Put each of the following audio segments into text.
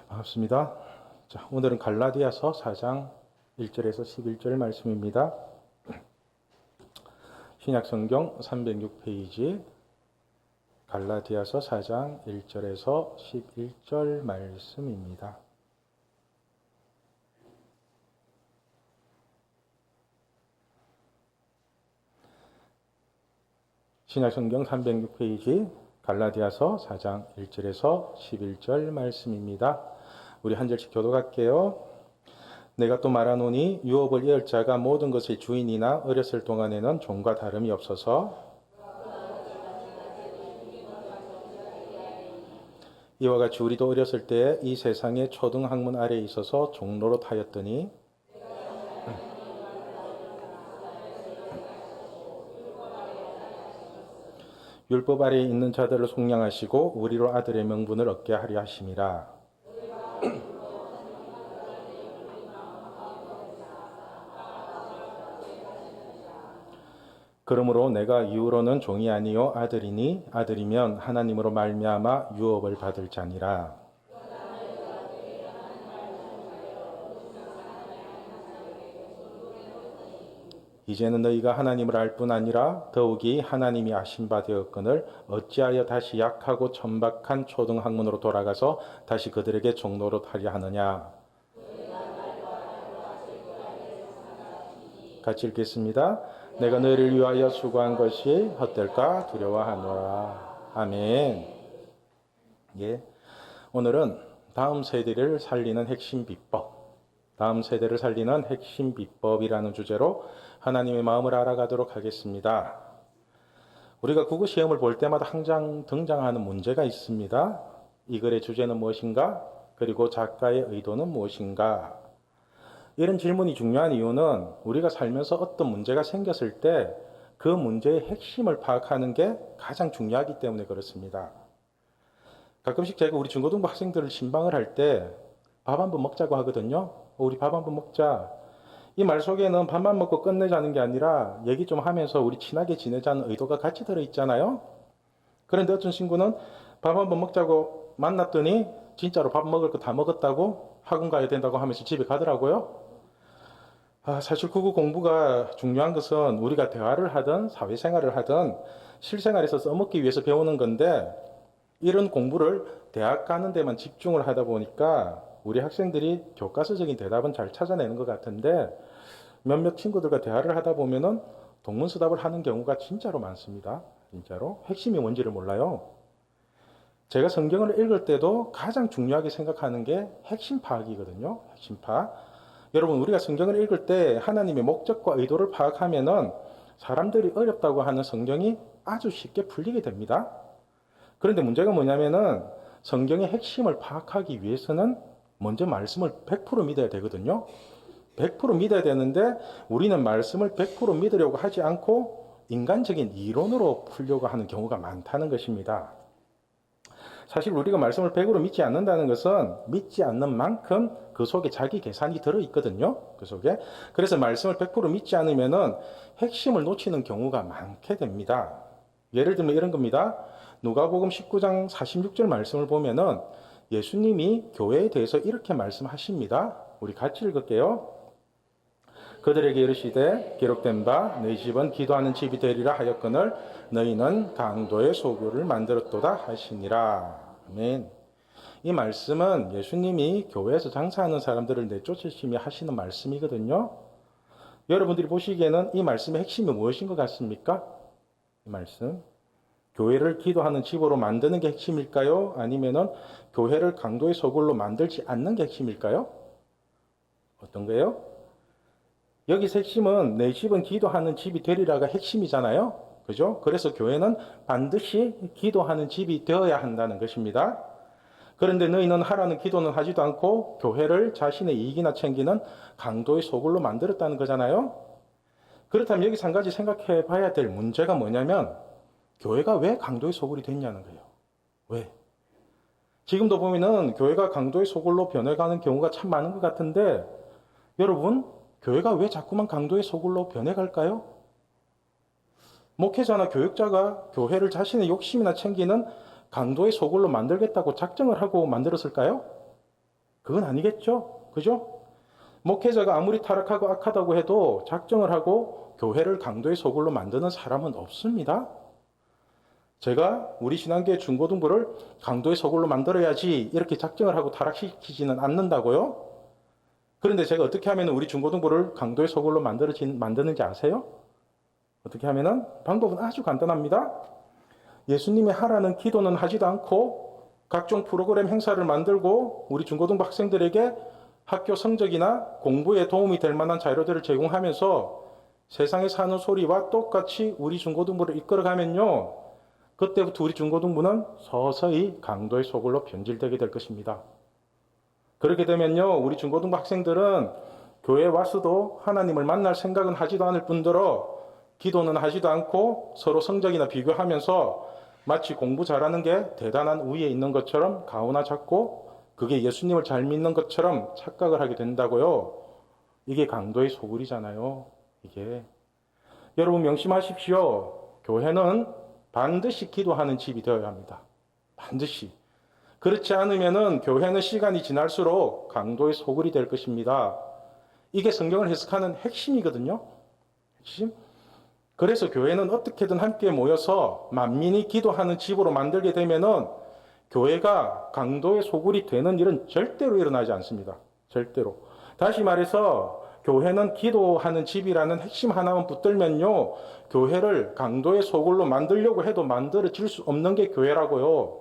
반갑습니다. 자, 오늘은 갈라디아서 4장 1절에서 11절 말씀입니다. 신약성경 306페이지 갈라디아서 4장 1절에서 11절 말씀입니다. 신약성경 306페이지 갈라디아서 4장 1절에서 11절 말씀입니다. 우리 한 절씩 교독할게요. 내가 또 말하노니 유업을 이을 자가 모든 것의 주인이나 어렸을 동안에는 종과 다름이 없어서 이와 같이 우리도 어렸을 때에 이 세상의 초등학문 아래에 있어서 종로로 하였더니 율법 아래에 있는 자들을 속량하시고 우리로 아들의 명분을 얻게 하려 하심이라. 그러므로 내가 이후로는 종이 아니요 아들이니 아들이면 하나님으로 말미암아 유업을 받을 자니라. 이제는 너희가 하나님을 알 뿐 아니라 더욱이 하나님이 아신 바 되었거늘 어찌하여 다시 약하고 천박한 초등학문으로 돌아가서 다시 그들에게 종로로 하려 하느냐. 같이 읽겠습니다. 내가 너희를 위하여 수고한 것이 헛될까 두려워하노라. 아멘. 예, 오늘은 다음 세대를 살리는 핵심 비법, 다음 세대를 살리는 핵심 비법이라는 주제로 하나님의 마음을 알아가도록 하겠습니다. 우리가 국어시험을 볼 때마다 항상 등장하는 문제가 있습니다. 이 글의 주제는 무엇인가? 그리고 작가의 의도는 무엇인가? 이런 질문이 중요한 이유는 우리가 살면서 어떤 문제가 생겼을 때 그 문제의 핵심을 파악하는 게 가장 중요하기 때문에 그렇습니다. 가끔씩 제가 우리 중고등부 학생들을 신방을 할 때 밥 한번 먹자고 하거든요. 우리 밥 한번 먹자. 이 말 속에는 밥만 먹고 끝내자는 게 아니라 얘기 좀 하면서 우리 친하게 지내자는 의도가 같이 들어있잖아요. 그런데 어떤 친구는 밥 한번 먹자고 만났더니 진짜로 밥 먹을 거 다 먹었다고 학원 가야 된다고 하면서 집에 가더라고요. 사실 국어 공부가 중요한 것은 우리가 대화를 하든 사회생활을 하든 실생활에서 써먹기 위해서 배우는 건데 이런 공부를 대학 가는 데만 집중을 하다 보니까 우리 학생들이 교과서적인 대답은 잘 찾아내는 것 같은데 몇몇 친구들과 대화를 하다 보면은 동문서답을 하는 경우가 진짜로 많습니다. 진짜로 핵심이 뭔지를 몰라요. 제가 성경을 읽을 때도 가장 중요하게 생각하는 게 핵심 파악이거든요. 핵심 파악. 여러분, 우리가 성경을 읽을 때 하나님의 목적과 의도를 파악하면은 사람들이 어렵다고 하는 성경이 아주 쉽게 풀리게 됩니다. 그런데 문제가 뭐냐면은 성경의 핵심을 파악하기 위해서는 먼저 말씀을 100% 믿어야 되거든요. 100% 믿어야 되는데 우리는 말씀을 100% 믿으려고 하지 않고 인간적인 이론으로 풀려고 하는 경우가 많다는 것입니다. 사실 우리가 말씀을 100% 믿지 않는다는 것은 믿지 않는 만큼 그 속에 자기 계산이 들어있거든요. 그 속에. 그래서 말씀을 100% 믿지 않으면은 핵심을 놓치는 경우가 많게 됩니다. 예를 들면 이런 겁니다. 누가복음 19장 46절 말씀을 보면은 예수님이 교회에 대해서 이렇게 말씀하십니다. 우리 같이 읽을게요. 그들에게 이르시되 기록된 바 너희 집은 기도하는 집이 되리라 하였거늘 너희는 강도의 소굴을 만들었도다 하시니라. 아멘. 이 말씀은 예수님이 교회에서 장사하는 사람들을 내쫓으시며 하시는 말씀이거든요. 여러분들이 보시기에는 이 말씀의 핵심이 무엇인 것 같습니까? 이 말씀. 교회를 기도하는 집으로 만드는 게 핵심일까요? 아니면은 교회를 강도의 소굴로 만들지 않는 게 핵심일까요? 어떤 거예요? 여기서 핵심은 내 집은 기도하는 집이 되리라가 핵심이잖아요. 그죠? 그래서 교회는 반드시 기도하는 집이 되어야 한다는 것입니다. 그런데 너희는 하라는 기도는 하지도 않고 교회를 자신의 이익이나 챙기는 강도의 소굴로 만들었다는 거잖아요. 그렇다면 여기서 한 가지 생각해 봐야 될 문제가 뭐냐면 교회가 왜 강도의 소굴이 됐냐는 거예요. 왜? 지금도 보면은 교회가 강도의 소굴로 변해가는 경우가 참 많은 것 같은데 여러분, 교회가 왜 자꾸만 강도의 소굴로 변해갈까요? 목회자나 교육자가 교회를 자신의 욕심이나 챙기는 강도의 소굴로 만들겠다고 작정을 하고 만들었을까요? 그건 아니겠죠? 그죠? 목회자가 아무리 타락하고 악하다고 해도 작정을 하고 교회를 강도의 소굴로 만드는 사람은 없습니다. 제가 우리 신앙계 중고등부를 강도의 소굴로 만들어야지 이렇게 작정을 하고 타락시키지는 않는다고요? 그런데 제가 어떻게 하면 우리 중고등부를 강도의 소굴로 만드는지 아세요? 어떻게 하면은 방법은 아주 간단합니다. 예수님이 하라는 기도는 하지도 않고 각종 프로그램 행사를 만들고 우리 중고등부 학생들에게 학교 성적이나 공부에 도움이 될 만한 자료들을 제공하면서 세상에 사는 소리와 똑같이 우리 중고등부를 이끌어가면요. 그때부터 우리 중고등부는 서서히 강도의 소굴로 변질되게 될 것입니다. 그렇게 되면요. 우리 중고등부 학생들은 교회에 와서도 하나님을 만날 생각은 하지도 않을 뿐더러 기도는 하지도 않고 서로 성적이나 비교하면서 마치 공부 잘하는 게 대단한 우위에 있는 것처럼 가오나 잡고 그게 예수님을 잘 믿는 것처럼 착각을 하게 된다고요. 이게 강도의 소굴이잖아요. 이게. 여러분 명심하십시오. 교회는 반드시 기도하는 집이 되어야 합니다. 반드시. 그렇지 않으면은 교회는 시간이 지날수록 강도의 소굴이 될 것입니다. 이게 성경을 해석하는 핵심이거든요. 핵심. 그래서 교회는 어떻게든 함께 모여서 만민이 기도하는 집으로 만들게 되면은 교회가 강도의 소굴이 되는 일은 절대로 일어나지 않습니다. 절대로. 다시 말해서 교회는 기도하는 집이라는 핵심 하나만 붙들면요. 교회를 강도의 소굴로 만들려고 해도 만들어질 수 없는 게 교회라고요.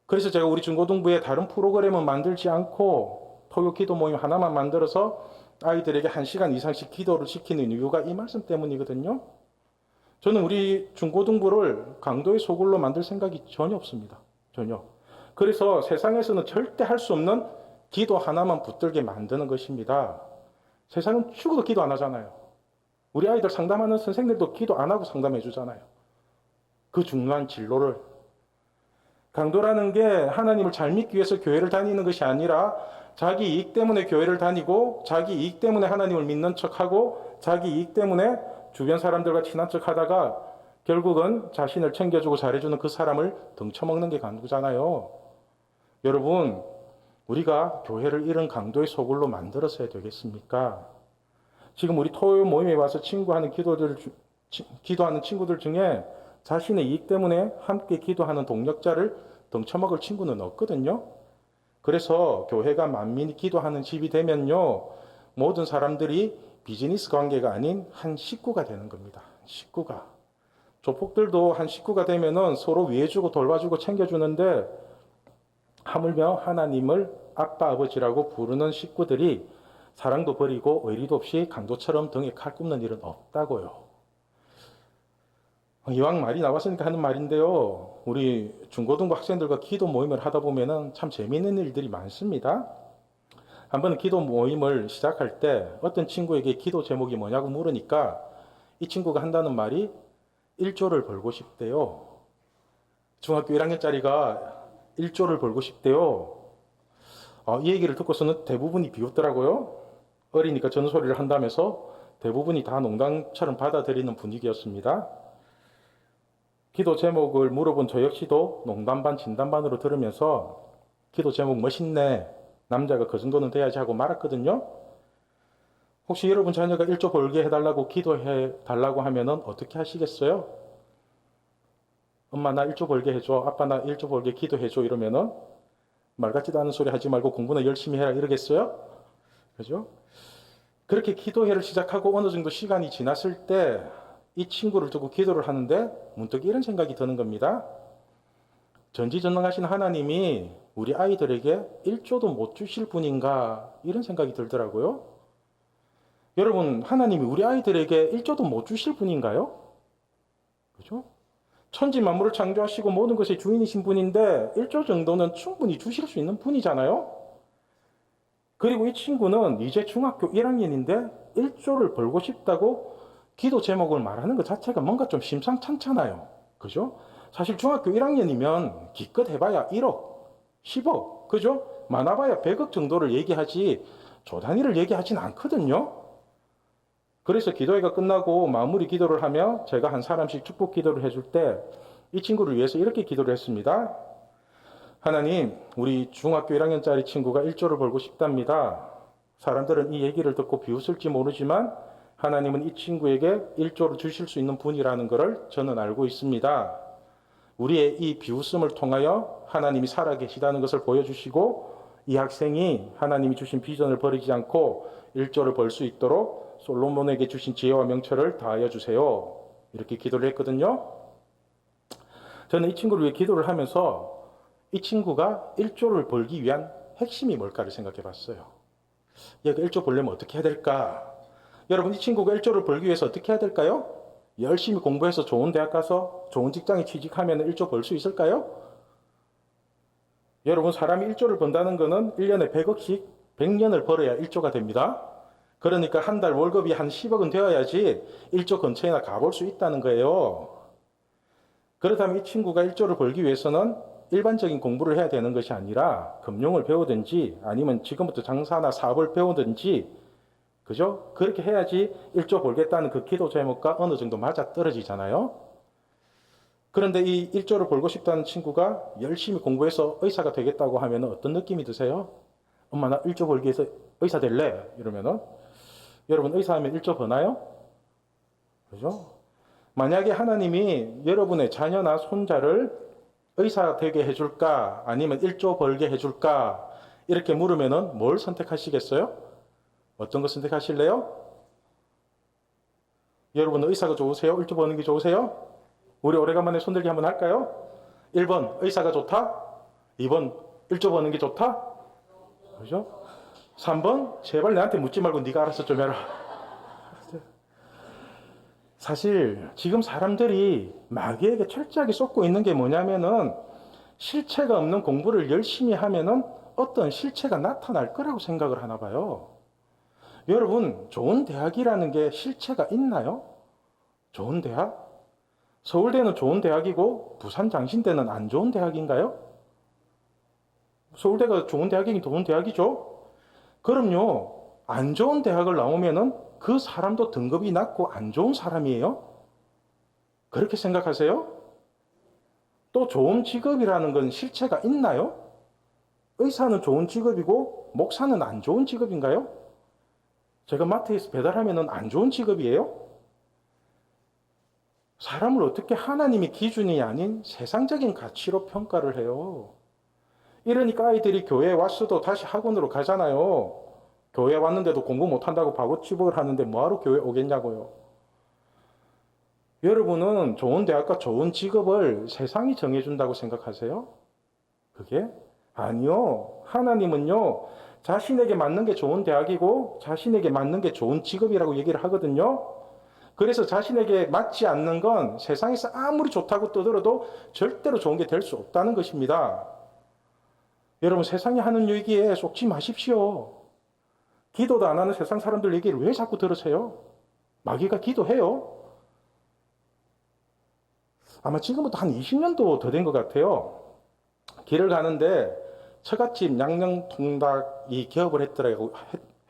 그래서 제가 우리 중고등부에 다른 프로그램은 만들지 않고 토요 기도 모임 하나만 만들어서 아이들에게 1시간 이상씩 기도를 시키는 이유가 이 말씀 때문이거든요. 저는 우리 중고등부를 강도의 소굴로 만들 생각이 전혀 없습니다. 전혀. 그래서 세상에서는 절대 할 수 없는 기도 하나만 붙들게 만드는 것입니다. 세상은 죽어도 기도 안 하잖아요. 우리 아이들 상담하는 선생님들도 기도 안 하고 상담해 주잖아요. 그 중요한 진로를. 강도라는 게 하나님을 잘 믿기 위해서 교회를 다니는 것이 아니라 자기 이익 때문에 교회를 다니고 자기 이익 때문에 하나님을 믿는 척하고 자기 이익 때문에 주변 사람들과 친한 척하다가 결국은 자신을 챙겨주고 잘해주는 그 사람을 등쳐먹는 게 강도잖아요. 여러분, 우리가 교회를 이런 강도의 소굴로 만들어서야 되겠습니까? 지금 우리 토요 모임에 와서 기도하는 친구들 중에 자신의 이익 때문에 함께 기도하는 동력자를 등쳐먹을 친구는 없거든요. 그래서 교회가 만민이 기도하는 집이 되면요. 모든 사람들이 비즈니스 관계가 아닌 한 식구가 되는 겁니다. 식구가. 조폭들도 한 식구가 되면은 서로 위해주고 돌봐주고 챙겨주는데 하물며 하나님을 아빠 아버지라고 부르는 식구들이 사랑도 버리고 의리도 없이 강도처럼 등에 칼 굽는 일은 없다고요. 이왕 말이 나왔으니까 하는 말인데요. 우리 중고등부 학생들과 기도 모임을 하다 보면은 참 재미있는 일들이 많습니다. 한 번은 기도 모임을 시작할 때 어떤 친구에게 기도 제목이 뭐냐고 물으니까 이 친구가 한다는 말이 1조를 벌고 싶대요. 중학교 1학년짜리가 1조를 벌고 싶대요. 이 얘기를 듣고서는 대부분이 비웃더라고요. 어리니까 전소리를 한다면서 대부분이 다 농담처럼 받아들이는 분위기였습니다. 기도 제목을 물어본 저 역시도 농담 반 진담 반으로 들으면서 기도 제목 멋있네. 남자가 그 정도는 돼야지 하고 말았거든요. 혹시 여러분 자녀가 1조 벌게 해달라고 기도해 달라고 하면은 어떻게 하시겠어요? 엄마 나 1조 벌게 해줘. 아빠 나 1조 벌게 기도해줘. 이러면은 말 같지도 않은 소리 하지 말고 공부나 열심히 해라 이러겠어요? 그죠? 그렇게 기도회를 시작하고 어느 정도 시간이 지났을 때 이 친구를 두고 기도를 하는데 문득 이런 생각이 드는 겁니다. 전지전능하신 하나님이 우리 아이들에게 1조도 못 주실 분인가 이런 생각이 들더라고요. 여러분 하나님이 우리 아이들에게 1조도 못 주실 분인가요? 그죠? 천지 만물을 창조하시고 모든 것의 주인이신 분인데 1조 정도는 충분히 주실 수 있는 분이잖아요. 그리고 이 친구는 이제 중학교 1학년인데 1조를 벌고 싶다고 기도 제목을 말하는 것 자체가 뭔가 좀 심상찮잖아요. 그죠? 사실 중학교 1학년이면 기껏 해봐야 1억, 10억, 그죠? 많아봐야 100억 정도를 얘기하지 조 단위를 얘기하진 않거든요. 그래서 기도회가 끝나고 마무리 기도를 하며 제가 한 사람씩 축복 기도를 해줄 때 이 친구를 위해서 이렇게 기도를 했습니다. 하나님, 우리 중학교 1학년짜리 친구가 1조를 벌고 싶답니다. 사람들은 이 얘기를 듣고 비웃을지 모르지만 하나님은 이 친구에게 1조를 주실 수 있는 분이라는 것을 저는 알고 있습니다. 우리의 이 비웃음을 통하여 하나님이 살아계시다는 것을 보여주시고 이 학생이 하나님이 주신 비전을 버리지 않고 1조를 벌 수 있도록 솔로몬에게 주신 지혜와 명철을 다하여 주세요. 이렇게 기도를 했거든요. 저는 이 친구를 위해 기도를 하면서 이 친구가 1조를 벌기 위한 핵심이 뭘까를 생각해 봤어요. 얘가 1조 벌려면 어떻게 해야 될까? 여러분, 이 친구가 1조를 벌기 위해서 어떻게 해야 될까요? 열심히 공부해서 좋은 대학 가서 좋은 직장에 취직하면 1조 벌 수 있을까요? 여러분, 사람이 1조를 번다는 것은 1년에 100억씩 100년을 벌어야 1조가 됩니다. 그러니까 한 달 월급이 한 10억은 되어야지 1조 근처에나 가볼 수 있다는 거예요. 그렇다면 이 친구가 1조를 벌기 위해서는 일반적인 공부를 해야 되는 것이 아니라 금융을 배우든지 아니면 지금부터 장사나 사업을 배우든지, 그죠? 그렇게 해야지 1조 벌겠다는 그 기도 제목과 어느 정도 맞아 떨어지잖아요. 그런데 이 1조를 벌고 싶다는 친구가 열심히 공부해서 의사가 되겠다고 하면 어떤 느낌이 드세요? 엄마, 나 1조 벌기 위해서 의사 될래? 이러면은, 여러분, 의사하면 1조 버나요? 그죠? 만약에 하나님이 여러분의 자녀나 손자를 의사 되게 해줄까? 아니면 1조 벌게 해줄까? 이렇게 물으면은 뭘 선택하시겠어요? 어떤 거 선택하실래요? 여러분은 의사가 좋으세요? 1조 버는 게 좋으세요? 우리 오래간만에 손들기 한번 할까요? 1번, 의사가 좋다? 2번, 1조 버는 게 좋다? 그죠? 3번, 제발 내한테 묻지 말고 네가 알아서 좀 해라. 사실 지금 사람들이 마귀에게 철저하게 쏟고 있는 게 뭐냐면은 실체가 없는 공부를 열심히 하면은 어떤 실체가 나타날 거라고 생각을 하나 봐요. 여러분, 좋은 대학이라는 게 실체가 있나요? 좋은 대학? 서울대는 좋은 대학이고 부산 장신대는 안 좋은 대학인가요? 서울대가 좋은 대학이긴 좋은 대학이죠. 그럼요, 안 좋은 대학을 나오면은 그 사람도 등급이 낮고 안 좋은 사람이에요? 그렇게 생각하세요? 또 좋은 직업이라는 건 실체가 있나요? 의사는 좋은 직업이고 목사는 안 좋은 직업인가요? 제가 마트에서 배달하면 안 좋은 직업이에요? 사람을 어떻게 하나님이 기준이 아닌 세상적인 가치로 평가를 해요? 이러니까 아이들이 교회에 왔어도 다시 학원으로 가잖아요. 교회 왔는데도 공부 못한다고 바보취급을 하는데 뭐하러 교회 오겠냐고요. 여러분은 좋은 대학과 좋은 직업을 세상이 정해준다고 생각하세요? 그게? 아니요. 하나님은요, 자신에게 맞는 게 좋은 대학이고 자신에게 맞는 게 좋은 직업이라고 얘기를 하거든요. 그래서 자신에게 맞지 않는 건 세상에서 아무리 좋다고 떠들어도 절대로 좋은 게 될 수 없다는 것입니다. 여러분, 세상이 하는 얘기에 속지 마십시오. 기도도 안 하는 세상 사람들 얘기를 왜 자꾸 들으세요? 마귀가 기도해요. 아마 지금부터 한 20년도 더 된 것 같아요. 길을 가는데 처갓집 양념통닭이 개업을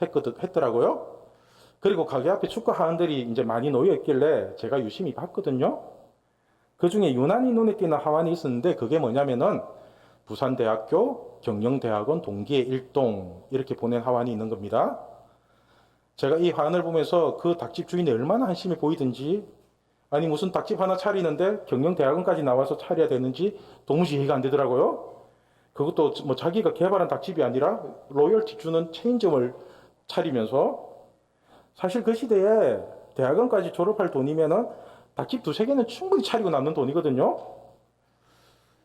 했더라고요. 그리고 가게 앞에 축구하원들이 이제 많이 놓여 있길래 제가 유심히 봤거든요. 그 중에 유난히 눈에 띄는 하원이 있었는데 그게 뭐냐면은 부산대학교 경영대학원 동기의 일동 이렇게 보낸 하원이 있는 겁니다. 제가 이 하원을 보면서 그 닭집 주인이 얼마나 한심해 보이든지, 아니 무슨 닭집 하나 차리는데 경영대학원까지 나와서 차려야 되는지 도무지 이해가 안 되더라고요. 그것도 뭐 자기가 개발한 닭집이 아니라 로열티 주는 체인점을 차리면서, 사실 그 시대에 대학원까지 졸업할 돈이면은 닭집 두세 개는 충분히 차리고 남는 돈이거든요.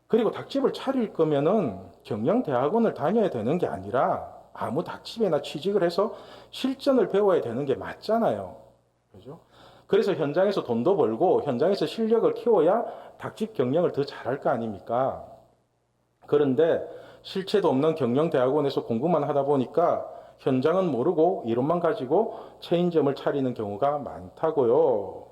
그리고 닭집을 차릴 거면은 경영대학원을 다녀야 되는 게 아니라 아무 닭집에나 취직을 해서 실전을 배워야 되는 게 맞잖아요. 그죠? 그래서 현장에서 돈도 벌고 현장에서 실력을 키워야 닭집 경영을 더 잘할 거 아닙니까? 그런데 실체도 없는 경영대학원에서 공부만 하다 보니까 현장은 모르고 이론만 가지고 체인점을 차리는 경우가 많다고요.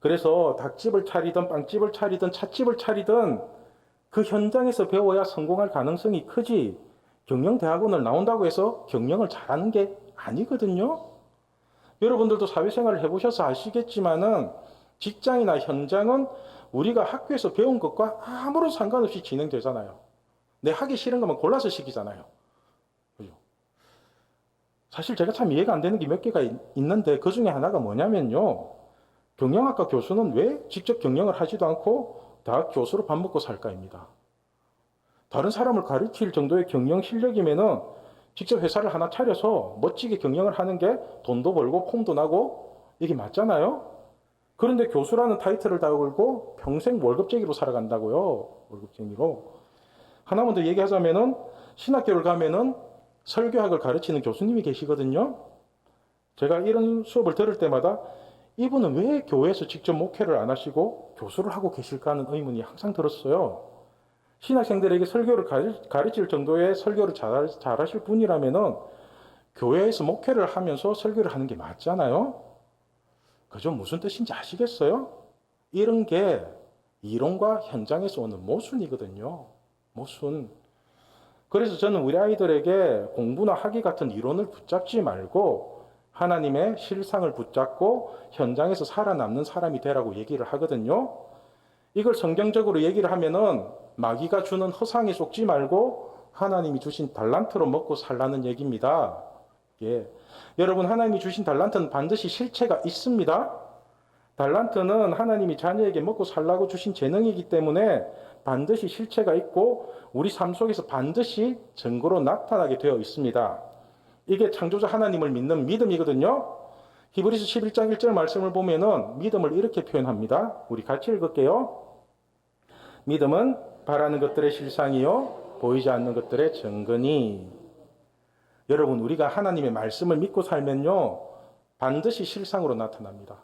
그래서 닭집을 차리든 빵집을 차리든 찻집을 차리든 그 현장에서 배워야 성공할 가능성이 크지, 경영대학원을 나온다고 해서 경영을 잘하는 게 아니거든요. 여러분들도 사회생활을 해보셔서 아시겠지만은 직장이나 현장은 우리가 학교에서 배운 것과 아무런 상관없이 진행되잖아요. 내 하기 싫은 것만 골라서 시키잖아요. 그죠? 사실 제가 참 이해가 안 되는 게 몇 개가 있는데 그 중에 하나가 뭐냐면요. 경영학과 교수는 왜 직접 경영을 하지도 않고 대학 교수로 밥 먹고 살까입니다. 다른 사람을 가르칠 정도의 경영 실력이면은 직접 회사를 하나 차려서 멋지게 경영을 하는 게 돈도 벌고 폼도 나고 이게 맞잖아요. 그런데 교수라는 타이틀을 다 걸고 평생 월급쟁이로 살아간다고요. 월급쟁이로. 하나만 더 얘기하자면은 신학교를 가면은 설교학을 가르치는 교수님이 계시거든요. 제가 이런 수업을 들을 때마다 이분은 왜 교회에서 직접 목회를 안 하시고 교수를 하고 계실까 하는 의문이 항상 들었어요. 신학생들에게 설교를 가르칠 정도의 설교를 잘하실 분이라면은 교회에서 목회를 하면서 설교를 하는 게 맞잖아요. 그죠? 무슨 뜻인지 아시겠어요? 이런 게 이론과 현장에서 오는 모순이거든요. 모순. 그래서 저는 우리 아이들에게 공부나 학위 같은 이론을 붙잡지 말고 하나님의 실상을 붙잡고 현장에서 살아남는 사람이 되라고 얘기를 하거든요. 이걸 성경적으로 얘기를 하면은 마귀가 주는 허상에 속지 말고 하나님이 주신 달란트로 먹고 살라는 얘기입니다. 예. 여러분, 하나님이 주신 달란트는 반드시 실체가 있습니다. 달란트는 하나님이 자녀에게 먹고 살라고 주신 재능이기 때문에 반드시 실체가 있고 우리 삶 속에서 반드시 증거로 나타나게 되어 있습니다. 이게 창조자 하나님을 믿는 믿음이거든요. 히브리서 11장 1절 말씀을 보면은 믿음을 이렇게 표현합니다. 우리 같이 읽을게요. 믿음은 바라는 것들의 실상이요 보이지 않는 것들의 증거니. 여러분, 우리가 하나님의 말씀을 믿고 살면요 반드시 실상으로 나타납니다.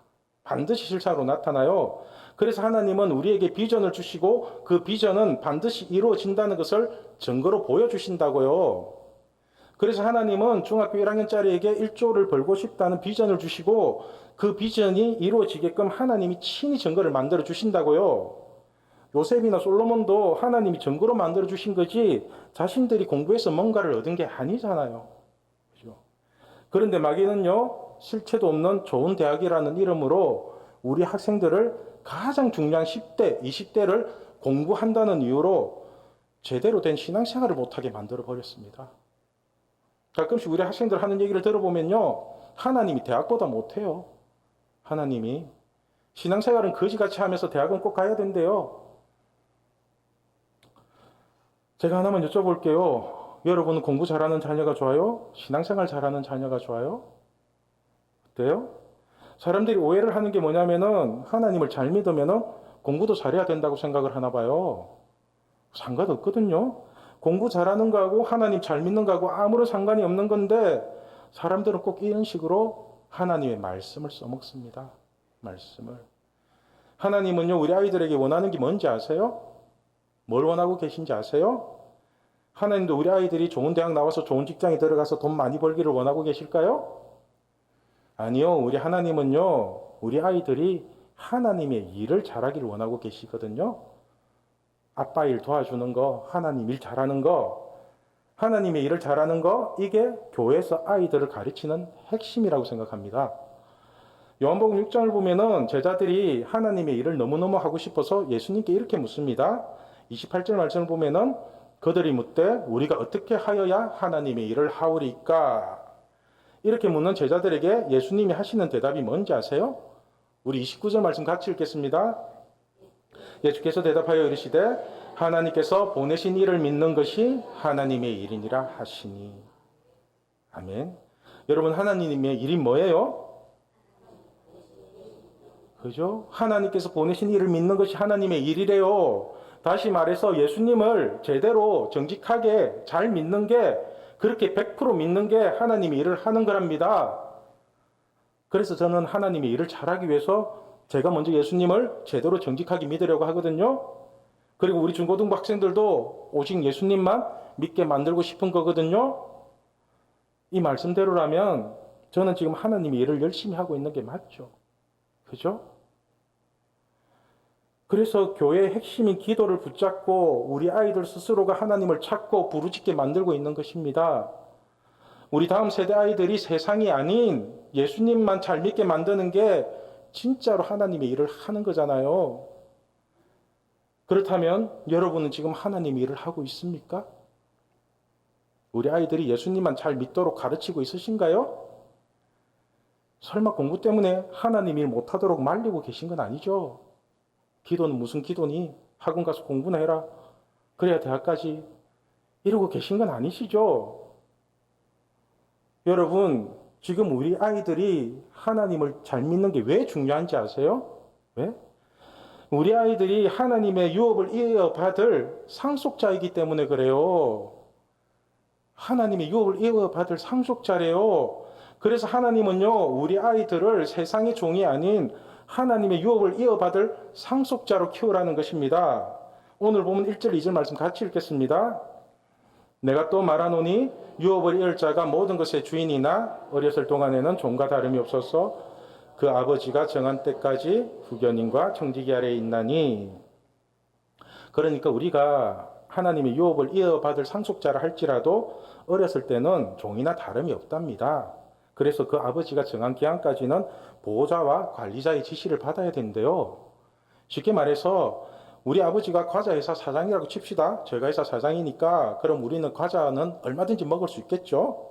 반드시 실상으로 나타나요. 그래서 하나님은 우리에게 비전을 주시고 그 비전은 반드시 이루어진다는 것을 증거로 보여주신다고요. 그래서 하나님은 중학교 1학년짜리에게 1조를 벌고 싶다는 비전을 주시고 그 비전이 이루어지게끔 하나님이 친히 증거를 만들어 주신다고요. 요셉이나 솔로몬도 하나님이 증거로 만들어 주신 거지 자신들이 공부해서 뭔가를 얻은 게 아니잖아요. 그죠? 그런데 마귀는요, 실체도 없는 좋은 대학이라는 이름으로 우리 학생들을 가장 중요한 10대, 20대를 공부한다는 이유로 제대로 된 신앙생활을 못하게 만들어 버렸습니다. 가끔씩 우리 학생들 하는 얘기를 들어보면요, 하나님이 대학보다 못해요. 하나님이. 신앙생활은 거지같이 하면서 대학은 꼭 가야 된대요. 제가 하나만 여쭤볼게요. 여러분은 공부 잘하는 자녀가 좋아요? 신앙생활 잘하는 자녀가 좋아요? 어때요? 사람들이 오해를 하는 게 뭐냐면은 하나님을 잘 믿으면은 공부도 잘해야 된다고 생각을 하나 봐요. 상관없거든요. 공부 잘하는 거하고 하나님 잘 믿는 거하고 아무런 상관이 없는 건데 사람들은 꼭 이런 식으로 하나님의 말씀을 써먹습니다. 말씀을. 하나님은요, 우리 아이들에게 원하는 게 뭔지 아세요? 뭘 원하고 계신지 아세요? 하나님도 우리 아이들이 좋은 대학 나와서 좋은 직장에 들어가서 돈 많이 벌기를 원하고 계실까요? 아니요. 우리 하나님은요, 우리 아이들이 하나님의 일을 잘하기를 원하고 계시거든요. 아빠 일 도와주는 거, 하나님 일 잘하는 거, 하나님의 일을 잘하는 거, 이게 교회에서 아이들을 가르치는 핵심이라고 생각합니다. 요한복음 6장을 보면은 제자들이 하나님의 일을 너무너무 하고 싶어서 예수님께 이렇게 묻습니다. 28절 말씀을 보면은 그들이 묻되 우리가 어떻게 하여야 하나님의 일을 하오리까? 이렇게 묻는 제자들에게 예수님이 하시는 대답이 뭔지 아세요? 우리 29절 말씀 같이 읽겠습니다. 예수께서 대답하여 이르시되 하나님께서 보내신 이를 믿는 것이 하나님의 일이니라 하시니. 아멘. 여러분, 하나님의 일이 뭐예요? 그죠? 하나님께서 보내신 이를 믿는 것이 하나님의 일이래요. 다시 말해서 예수님을 제대로 정직하게 잘 믿는 게, 그렇게 100% 믿는 게 하나님의 일을 하는 거랍니다. 그래서 저는 하나님의 일을 잘하기 위해서 제가 먼저 예수님을 제대로 정직하게 믿으려고 하거든요. 그리고 우리 중고등부 학생들도 오직 예수님만 믿게 만들고 싶은 거거든요. 이 말씀대로라면 저는 지금 하나님의 일을 열심히 하고 있는 게 맞죠. 그죠? 그래서 교회의 핵심인 기도를 붙잡고 우리 아이들 스스로가 하나님을 찾고 부르짖게 만들고 있는 것입니다. 우리 다음 세대 아이들이 세상이 아닌 예수님만 잘 믿게 만드는 게 진짜로 하나님의 일을 하는 거잖아요. 그렇다면 여러분은 지금 하나님 일을 하고 있습니까? 우리 아이들이 예수님만 잘 믿도록 가르치고 있으신가요? 설마 공부 때문에 하나님 일 못하도록 말리고 계신 건 아니죠? 기도는 무슨 기도니? 학원 가서 공부나 해라. 그래야 대학까지 이러고 계신 건 아니시죠? 여러분, 지금 우리 아이들이 하나님을 잘 믿는 게 왜 중요한지 아세요? 왜? 우리 아이들이 하나님의 유업을 이어받을 상속자이기 때문에 그래요. 하나님의 유업을 이어받을 상속자래요. 그래서 하나님은요, 우리 아이들을 세상의 종이 아닌 하나님의 유업을 이어받을 상속자로 키우라는 것입니다. 오늘 보면 1절, 2절 말씀 같이 읽겠습니다. 내가 또 말하노니 유업을 이을 자가 모든 것의 주인이나 어렸을 동안에는 종과 다름이 없어서 그 아버지가 정한 때까지 후견인과 청지기 아래에 있나니. 그러니까 우리가 하나님의 유업을 이어받을 상속자라 할지라도 어렸을 때는 종이나 다름이 없답니다. 그래서 그 아버지가 정한 기한까지는 보호자와 관리자의 지시를 받아야 된대요. 쉽게 말해서 우리 아버지가 과자회사 사장이라고 칩시다. 저희가 회사 사장이니까 그럼 우리는 과자는 얼마든지 먹을 수 있겠죠.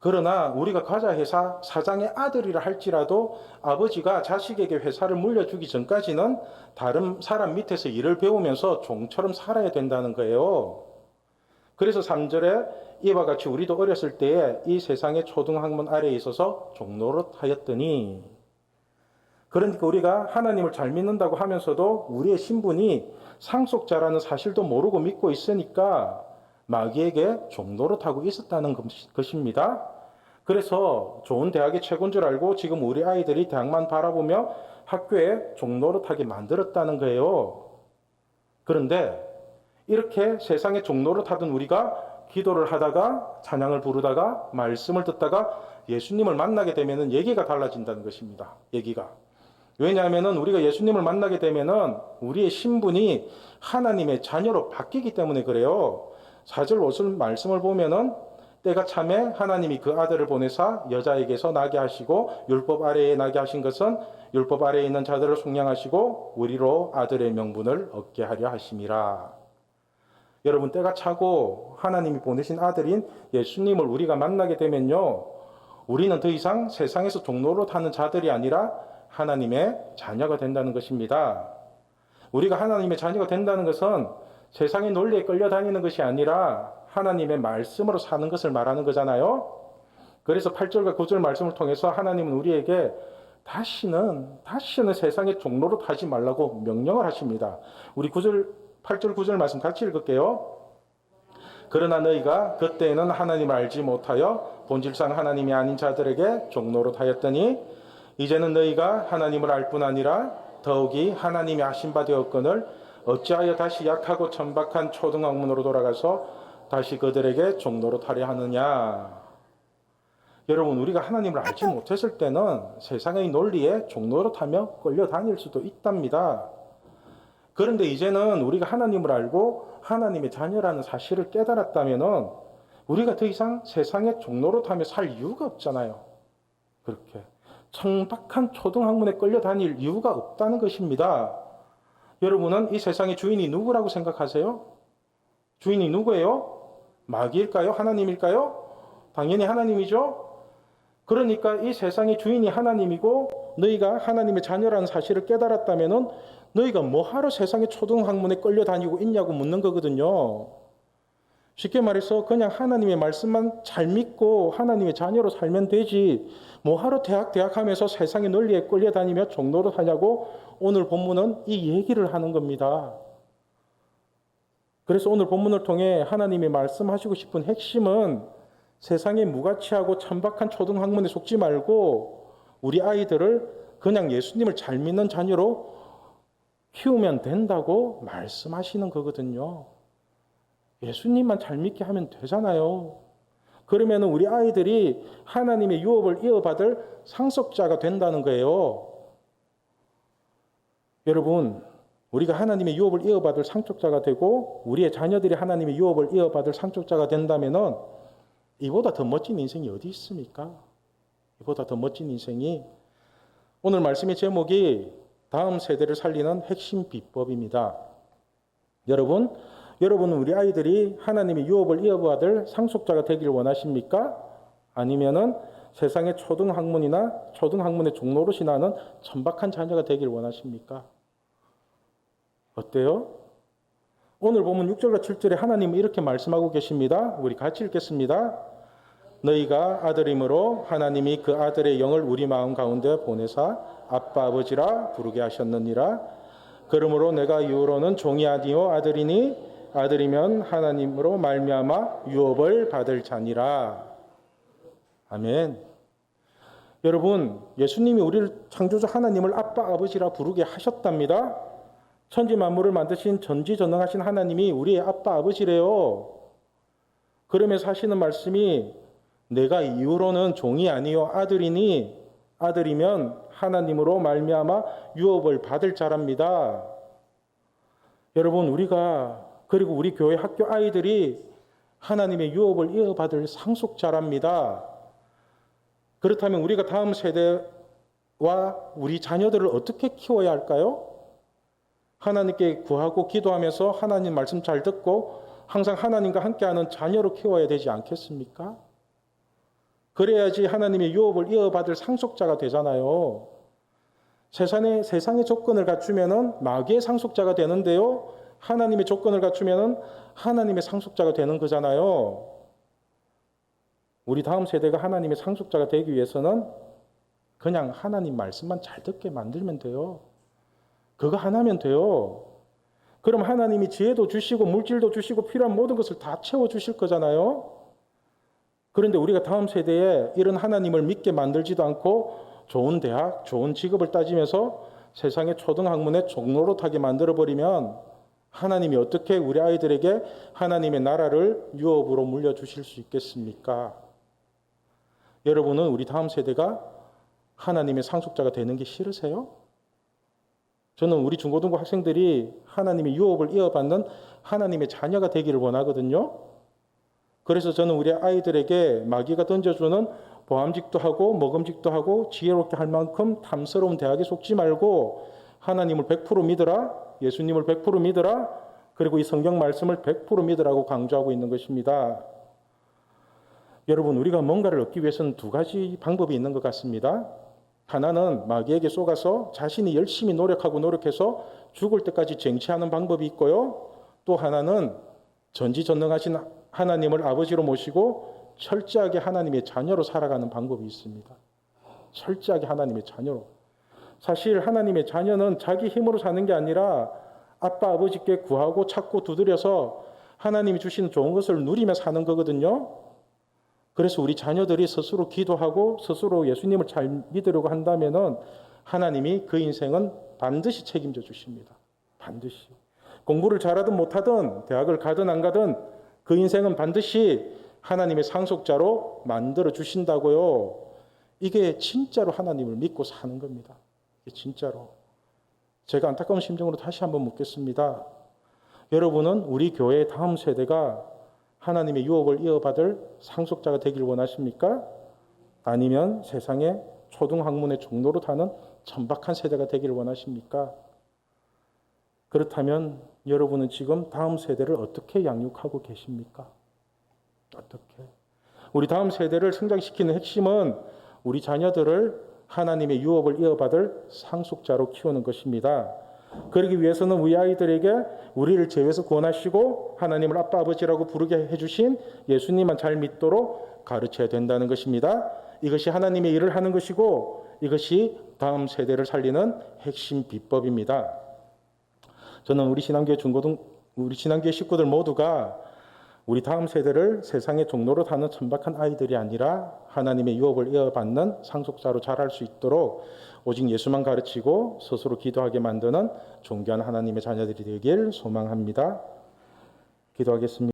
그러나 우리가 과자회사 사장의 아들이라 할지라도 아버지가 자식에게 회사를 물려주기 전까지는 다른 사람 밑에서 일을 배우면서 종처럼 살아야 된다는 거예요. 그래서 3절에 이와 같이 우리도 어렸을 때에 이 세상의 초등학문 아래에 있어서 종노릇하였더니. 그러니까 우리가 하나님을 잘 믿는다고 하면서도 우리의 신분이 상속자라는 사실도 모르고 믿고 있으니까 마귀에게 종노릇하고 있었다는 것입니다. 그래서 좋은 대학이 최고인 줄 알고 지금 우리 아이들이 대학만 바라보며 학교에 종노릇하게 만들었다는 거예요. 그런데 이렇게 세상에 종노릇하던 우리가 기도를 하다가 찬양을 부르다가 말씀을 듣다가 예수님을 만나게 되면 얘기가 달라진다는 것입니다. 얘기가. 왜냐하면 우리가 예수님을 만나게 되면 우리의 신분이 하나님의 자녀로 바뀌기 때문에 그래요. 4절 5절 말씀을 보면은 때가 참에 하나님이 그 아들을 보내사 여자에게서 나게 하시고 율법 아래에 나게 하신 것은 율법 아래에 있는 자들을 속량하시고 우리로 아들의 명분을 얻게 하려 하심이라. 여러분, 때가 차고 하나님이 보내신 아들인 예수님을 우리가 만나게 되면요, 우리는 더 이상 세상에서 종노릇하는 자들이 아니라 하나님의 자녀가 된다는 것입니다. 우리가 하나님의 자녀가 된다는 것은 세상의 논리에 끌려다니는 것이 아니라 하나님의 말씀으로 사는 것을 말하는 거잖아요. 그래서 8절과 9절 말씀을 통해서 하나님은 우리에게 다시는 세상의 종노릇 하지 말라고 명령을 하십니다. 우리 8절 9절 말씀 같이 읽을게요. 그러나 너희가 그때에는 하나님을 알지 못하여 본질상 하나님이 아닌 자들에게 종노릇 하였더니 이제는 너희가 하나님을 알 뿐 아니라 더욱이 하나님이 하신 바 되었거늘 어찌하여 다시 약하고 천박한 초등학문으로 돌아가서 다시 그들에게 종노릇하려 하느냐. 여러분, 우리가 하나님을 알지 못했을 때는 세상의 논리에 종노릇하며 끌려다닐 수도 있답니다. 그런데 이제는 우리가 하나님을 알고 하나님의 자녀라는 사실을 깨달았다면 우리가 더 이상 세상에 종노릇하며 살 이유가 없잖아요. 그렇게 천박한 초등학문에 끌려다닐 이유가 없다는 것입니다. 여러분은 이 세상의 주인이 누구라고 생각하세요? 주인이 누구예요? 마귀일까요? 하나님일까요? 당연히 하나님이죠. 그러니까 이 세상의 주인이 하나님이고 너희가 하나님의 자녀라는 사실을 깨달았다면 너희가 뭐하러 세상의 초등학문에 끌려다니고 있냐고 묻는 거거든요. 쉽게 말해서 그냥 하나님의 말씀만 잘 믿고 하나님의 자녀로 살면 되지 뭐하러 대학 하면서 세상의 논리에 끌려다니며 종노릇 하냐고 오늘 본문은 이 얘기를 하는 겁니다. 그래서 오늘 본문을 통해 하나님이 말씀하시고 싶은 핵심은 세상에 무가치하고 천박한 초등학문에 속지 말고 우리 아이들을 그냥 예수님을 잘 믿는 자녀로 키우면 된다고 말씀하시는 거거든요. 예수님만 잘 믿게 하면 되잖아요. 그러면 우리 아이들이 하나님의 유업을 이어받을 상속자가 된다는 거예요. 여러분, 우리가 하나님의 유업을 이어받을 상속자가 되고 우리의 자녀들이 하나님의 유업을 이어받을 상속자가 된다면 이보다 더 멋진 인생이 어디 있습니까? 이보다 더 멋진 인생이. 오늘 말씀의 제목이 다음 세대를 살리는 핵심 비법입니다. 여러분은 우리 아이들이 하나님의 유업을 이어받을 상속자가 되기를 원하십니까? 아니면은 세상의 초등학문이나 초등학문의 종노릇이나 하는 천박한 자녀가 되기를 원하십니까? 어때요? 오늘 보면 6절과 7절에 하나님은 이렇게 말씀하고 계십니다. 우리 같이 읽겠습니다. 너희가 아들이므로 하나님이 그 아들의 영을 우리 마음 가운데 보내사 아빠 아버지라 부르게 하셨느니라. 그러므로 내가 이후로는 종이 아니요 아들이니 아들이면 하나님으로 말미암아 유업을 받을 자니라. 아멘. 여러분, 예수님이 우리를 창조주 하나님을 아빠 아버지라 부르게 하셨답니다. 천지 만물을 만드신 전지전능하신 하나님이 우리의 아빠 아버지래요. 그러면서 하시는 말씀이 내가 이후로는 종이 아니요 아들이니 아들이면 하나님으로 말미암아 유업을 받을 자랍니다. 여러분, 그리고 우리 교회 학교 아이들이 하나님의 유업을 이어받을 상속자랍니다. 그렇다면 우리가 다음 세대와 우리 자녀들을 어떻게 키워야 할까요? 하나님께 구하고 기도하면서 하나님 말씀 잘 듣고 항상 하나님과 함께하는 자녀로 키워야 되지 않겠습니까? 그래야지 하나님의 유업을 이어받을 상속자가 되잖아요. 세상의 조건을 갖추면은 마귀의 상속자가 되는데요. 하나님의 조건을 갖추면은 하나님의 상속자가 되는 거잖아요. 우리 다음 세대가 하나님의 상속자가 되기 위해서는 그냥 하나님 말씀만 잘 듣게 만들면 돼요. 그거 하나면 돼요. 그럼 하나님이 지혜도 주시고 물질도 주시고 필요한 모든 것을 다 채워주실 거잖아요. 그런데 우리가 다음 세대에 이런 하나님을 믿게 만들지도 않고 좋은 대학, 좋은 직업을 따지면서 세상의 초등학문에 종노릇하게 만들어버리면 하나님이 어떻게 우리 아이들에게 하나님의 나라를 유업으로 물려주실 수 있겠습니까? 여러분은 우리 다음 세대가 하나님의 상속자가 되는 게 싫으세요? 저는 우리 중고등부 학생들이 하나님의 유업을 이어받는 하나님의 자녀가 되기를 원하거든요. 그래서 저는 우리 아이들에게 마귀가 던져주는 보암직도 하고 먹음직도 하고 지혜롭게 할 만큼 탐스러운 대학에 속지 말고 하나님을 100% 믿으라, 예수님을 100% 믿으라, 그리고 이 성경 말씀을 100% 믿으라고 강조하고 있는 것입니다. 여러분, 우리가 뭔가를 얻기 위해서는 두 가지 방법이 있는 것 같습니다. 하나는 마귀에게 속아서 자신이 열심히 노력해서 죽을 때까지 쟁취하는 방법이 있고요. 또 하나는 전지전능하신 하나님을 아버지로 모시고 철저하게 하나님의 자녀로 살아가는 방법이 있습니다. 철저하게 하나님의 자녀로. 사실 하나님의 자녀는 자기 힘으로 사는 게 아니라 아빠 아버지께 구하고 찾고 두드려서 하나님이 주시는 좋은 것을 누리며 사는 거거든요. 그래서 우리 자녀들이 스스로 기도하고 스스로 예수님을 잘 믿으려고 한다면은 하나님이 그 인생은 반드시 책임져 주십니다. 반드시. 공부를 잘하든 못하든 대학을 가든 안 가든 그 인생은 반드시 하나님의 상속자로 만들어 주신다고요. 이게 진짜로 하나님을 믿고 사는 겁니다. 이게 진짜로. 제가 안타까운 심정으로 다시 한번 묻겠습니다. 여러분은 우리 교회의 다음 세대가 하나님의 유업을 이어받을 상속자가 되길 원하십니까? 아니면 세상의 초등학문의 종로로 타는 천박한 세대가 되기를 원하십니까? 그렇다면 여러분은 지금 다음 세대를 어떻게 양육하고 계십니까? 어떻게? 우리 다음 세대를 성장시키는 핵심은 우리 자녀들을 하나님의 유업을 이어받을 상속자로 키우는 것입니다. 그러기 위해서는 우리 아이들에게 우리를 죄에서 구원하시고 하나님을 아빠 아버지라고 부르게 해주신 예수님만 잘 믿도록 가르쳐야 된다는 것입니다. 이것이 하나님의 일을 하는 것이고 이것이 다음 세대를 살리는 핵심 비법입니다. 저는 우리 신앙교회 식구들 모두가 우리 다음 세대를 세상의 종로로 타는 천박한 아이들이 아니라 하나님의 유업을 이어받는 상속자로 자랄 수 있도록 오직 예수만 가르치고 스스로 기도하게 만드는 존귀한 하나님의 자녀들이 되길 소망합니다. 기도하겠습니다.